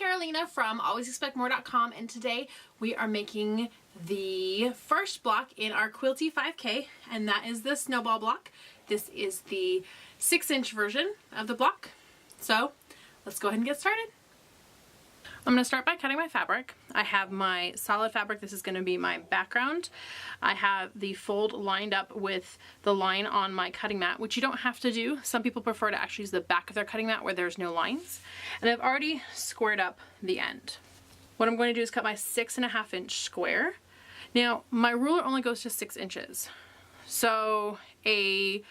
Carolina from alwaysexpectmore.com, and today we are making the first block in our Quilty 5K, and that is the Snowball block. This is the 6-inch version of the block. So let's go ahead and get started. I'm going to start by cutting my fabric. I have my solid fabric. This is going to be my background. I have the fold lined up with the line on my cutting mat, which you don't have to do. Some people prefer to actually use the back of their cutting mat where there's no lines. And I've already squared up the end. What I'm going to do is cut my 6.5-inch square. Now, my ruler only goes to 6 inches. So a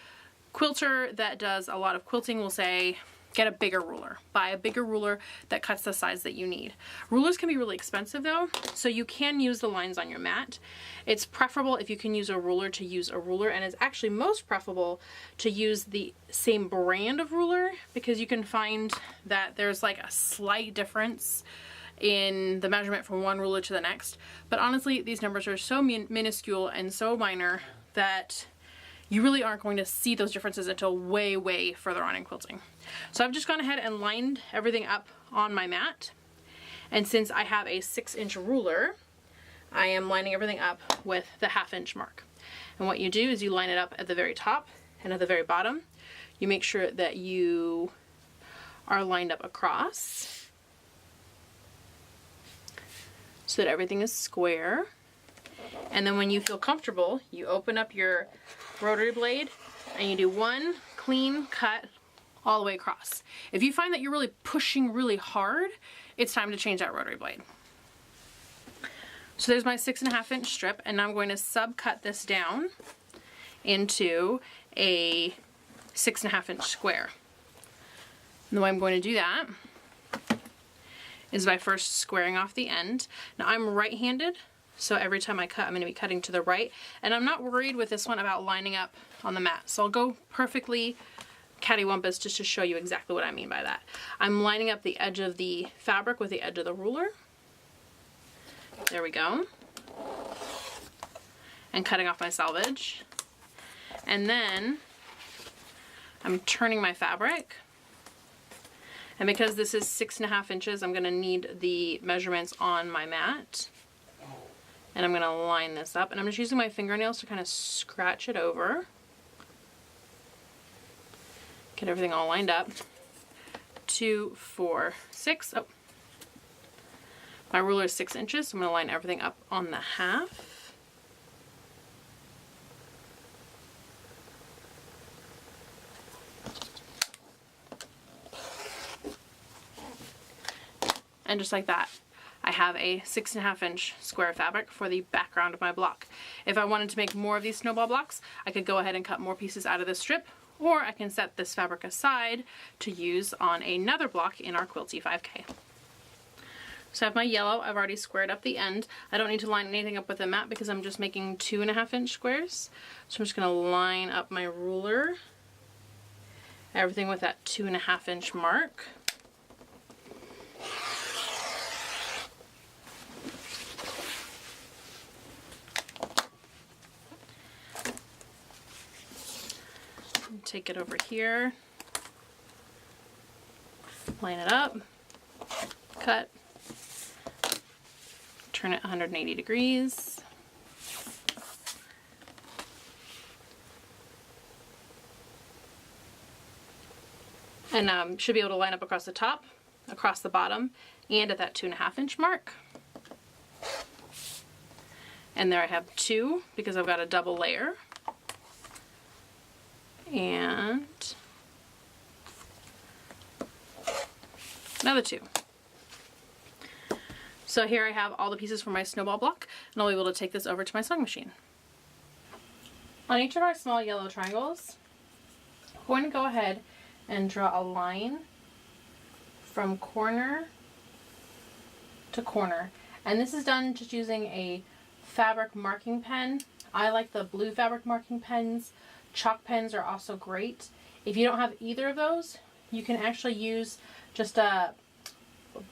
quilter that does a lot of quilting will say, get a bigger ruler. Buy a bigger ruler that cuts the size that you need. Rulers can be really expensive though, so you can use the lines on your mat. It's preferable if you can use a ruler to use a ruler, and it's actually most preferable to use the same brand of ruler because you can find that there's like a slight difference in the measurement from one ruler to the next. But honestly, these numbers are so minuscule and so minor that you really aren't going to see those differences until way, way further on in quilting. So I've just gone ahead and lined everything up on my mat. And since I have a 6-inch ruler, I am lining everything up with the 1/2-inch mark. And what you do is you line it up at the very top and at the very bottom. You make sure that you are lined up across so that everything is square. And then when you feel comfortable, you open up your rotary blade and you do one clean cut all the way across. If you find that you're really pushing really hard, it's time to change that rotary blade. So there's my 6.5-inch strip, and now I'm going to subcut this down into a 6.5-inch square. And the way I'm going to do that is by first squaring off the end. Now I'm right-handed, so every time I cut, I'm going to be cutting to the right. And I'm not worried with this one about lining up on the mat. So I'll go perfectly cattywampus just to show you exactly what I mean by that. I'm lining up the edge of the fabric with the edge of the ruler. There we go. And cutting off my selvage. And then I'm turning my fabric. And because this is 6.5 inches, I'm going to need the measurements on my mat. And I'm going to line this up, and I'm just using my fingernails to kind of scratch it over. Get everything all lined up. 2, 4, 6. Oh. My ruler is 6 inches, so I'm going to line everything up on the half. And just like that, I have a 6.5-inch square of fabric for the background of my block. If I wanted to make more of these snowball blocks, I could go ahead and cut more pieces out of this strip, or I can set this fabric aside to use on another block in our Quilty 5K. So I have my yellow. I've already squared up the end. I don't need to line anything up with the mat because I'm just making 2.5-inch squares. So I'm just going to line up my ruler, everything with that 2.5-inch mark. Take it over here, line it up, cut, turn it 180 degrees, and should be able to line up across the top, across the bottom, and at that 2.5-inch mark. And there I have 2 because I've got a double layer. And another 2. So here I have all the pieces for my snowball block, and I'll be able to take this over to my sewing machine. On each of our small yellow triangles, I'm going to go ahead and draw a line from corner to corner. And this is done just using a fabric marking pen. I like the blue fabric marking pens. Chalk pens are also great. If you don't have either of those, you can actually use just a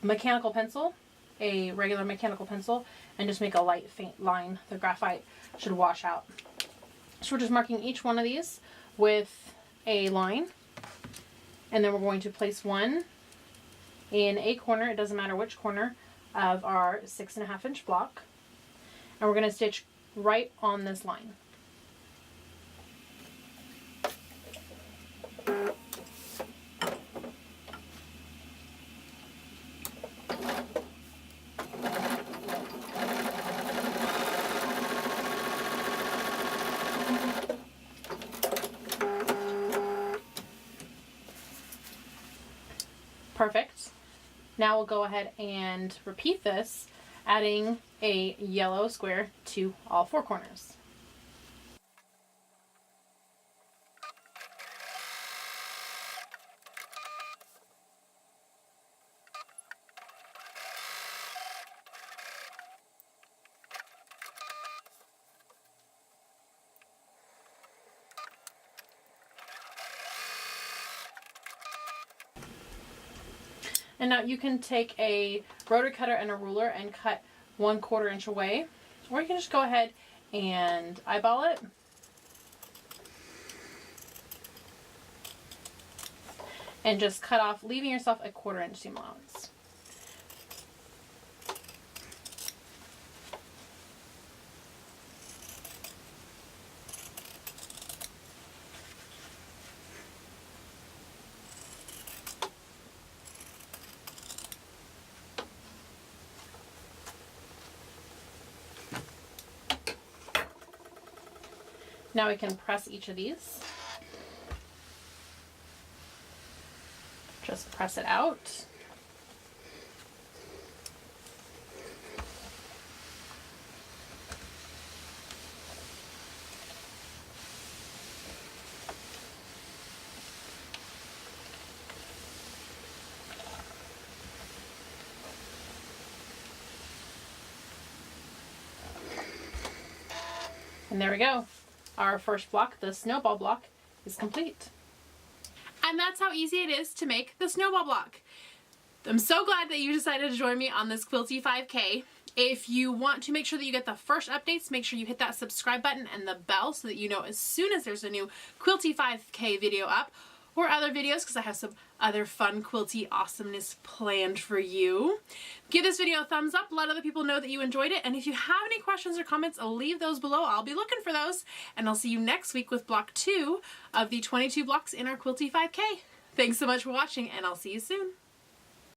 mechanical pencil, a regular mechanical pencil, and just make a light faint line. The graphite should wash out. So we're just marking each one of these with a line, and then we're going to place one in a corner, it doesn't matter which corner, of our 6.5 inch block. And we're going to stitch right on this line. Perfect. Now we'll go ahead and repeat this, adding a yellow square to all 4 corners. And now you can take a rotary cutter and a ruler and cut 1/4 inch away, or you can just go ahead and eyeball it. And just cut off, leaving yourself a 1/4 inch seam allowance. Now we can press each of these. Just press it out. And there we go. Our first block, the snowball block, is complete. And that's how easy it is to make the snowball block. I'm so glad that you decided to join me on this Quilty 5K. If you want to make sure that you get the first updates, make sure you hit that subscribe button and the bell so that you know as soon as there's a new Quilty 5K video up, or other videos, because I have some other fun quilty awesomeness planned for you. Give this video a thumbs up, let other people know that you enjoyed it, and if you have any questions or comments, leave those below. I'll be looking for those, and I'll see you next week with block 2 of the 22 blocks in our Quilty 5K. Thanks so much for watching, and I'll see you soon.